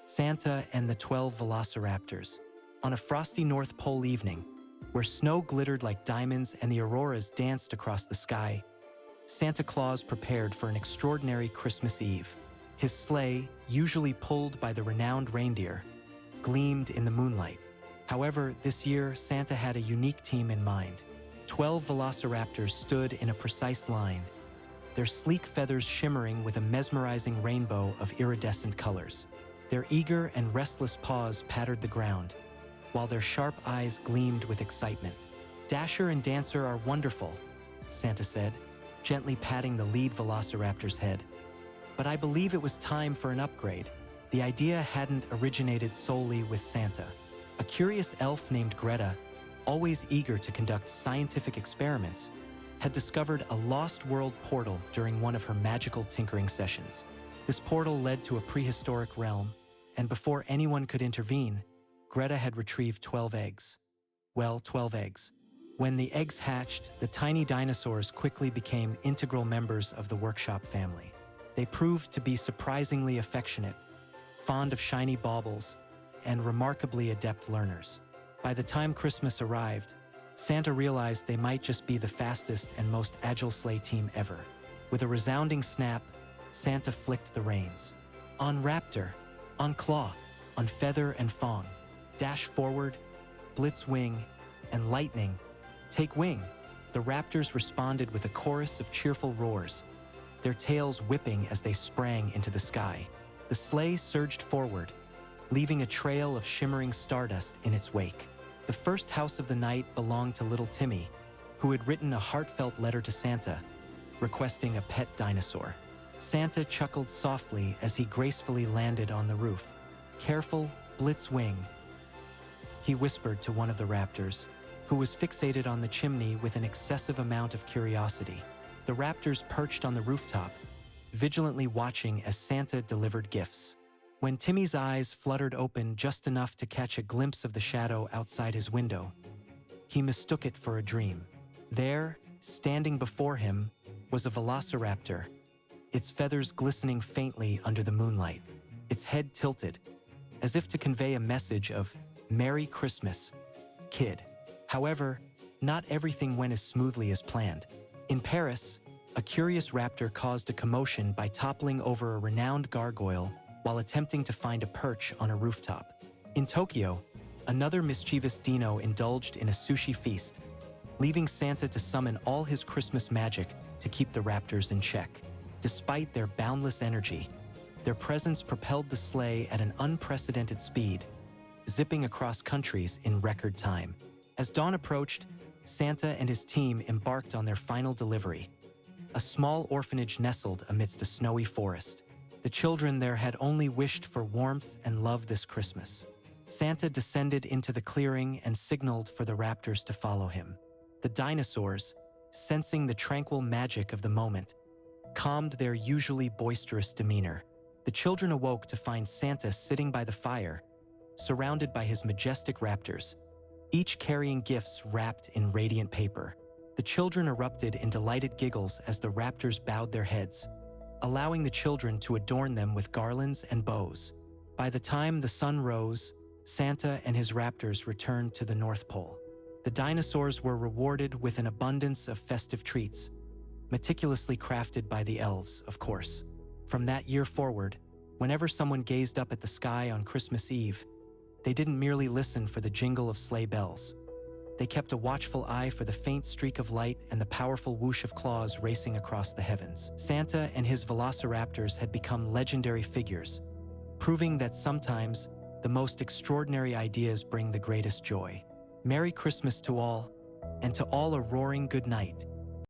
Santa and the 12 Velociraptors. On a frosty North Pole evening, where snow glittered like diamonds and the auroras danced across the sky, Santa Claus prepared for an extraordinary Christmas Eve. His sleigh, usually pulled by the renowned reindeer, gleamed in the moonlight. However, this year, Santa had a unique team in mind. 12 Velociraptors stood in a precise line, their sleek feathers shimmering with a mesmerizing rainbow of iridescent colors. Their eager and restless paws pattered the ground, while their sharp eyes gleamed with excitement. "Dasher and Dancer are wonderful," Santa said, gently patting the lead Velociraptor's head. But I believe it was time for an upgrade. The idea hadn't originated solely with Santa. A curious elf named Greta, always eager to conduct scientific experiments, had discovered a lost world portal during one of her magical tinkering sessions. This portal led to a prehistoric realm, and before anyone could intervene, Greta had retrieved 12 eggs. Well, 12 eggs. When the eggs hatched, the tiny dinosaurs quickly became integral members of the workshop family. They proved to be surprisingly affectionate, fond of shiny baubles, and remarkably adept learners. By the time Christmas arrived, Santa realized they might just be the fastest and most agile sleigh team ever. With a resounding snap, Santa flicked the reins. "On Raptor, on Claw, on Feather and Fawn, dash forward, blitz wing, and lightning, take wing." The raptors responded with a chorus of cheerful roars, their tails whipping as they sprang into the sky. The sleigh surged forward, leaving a trail of shimmering stardust in its wake. The first house of the night belonged to little Timmy, who had written a heartfelt letter to Santa, requesting a pet dinosaur. Santa chuckled softly as he gracefully landed on the roof. "Careful, blitz wing," he whispered to one of the raptors, who was fixated on the chimney with an excessive amount of curiosity. The raptors perched on the rooftop, vigilantly watching as Santa delivered gifts. When Timmy's eyes fluttered open just enough to catch a glimpse of the shadow outside his window, he mistook it for a dream. There, standing before him, was a velociraptor, its feathers glistening faintly under the moonlight, its head tilted, as if to convey a message of "Merry Christmas, kid." However, not everything went as smoothly as planned. In Paris, a curious raptor caused a commotion by toppling over a renowned gargoyle while attempting to find a perch on a rooftop. In Tokyo, another mischievous dino indulged in a sushi feast, leaving Santa to summon all his Christmas magic to keep the raptors in check. Despite their boundless energy, their presence propelled the sleigh at an unprecedented speed, zipping across countries in record time. As dawn approached, Santa and his team embarked on their final delivery, a small orphanage nestled amidst a snowy forest. The children there had only wished for warmth and love this Christmas. Santa descended into the clearing and signaled for the raptors to follow him. The dinosaurs, sensing the tranquil magic of the moment, calmed their usually boisterous demeanor. The children awoke to find Santa sitting by the fire, surrounded by his majestic raptors, each carrying gifts wrapped in radiant paper. The children erupted in delighted giggles as the raptors bowed their heads, allowing the children to adorn them with garlands and bows. By the time the sun rose, Santa and his raptors returned to the North Pole. The dinosaurs were rewarded with an abundance of festive treats, meticulously crafted by the elves, of course. From that year forward, whenever someone gazed up at the sky on Christmas Eve, they didn't merely listen for the jingle of sleigh bells. They kept a watchful eye for the faint streak of light and the powerful whoosh of claws racing across the heavens. Santa and his velociraptors had become legendary figures, proving that sometimes the most extraordinary ideas bring the greatest joy. Merry Christmas to all, and to all a roaring good night.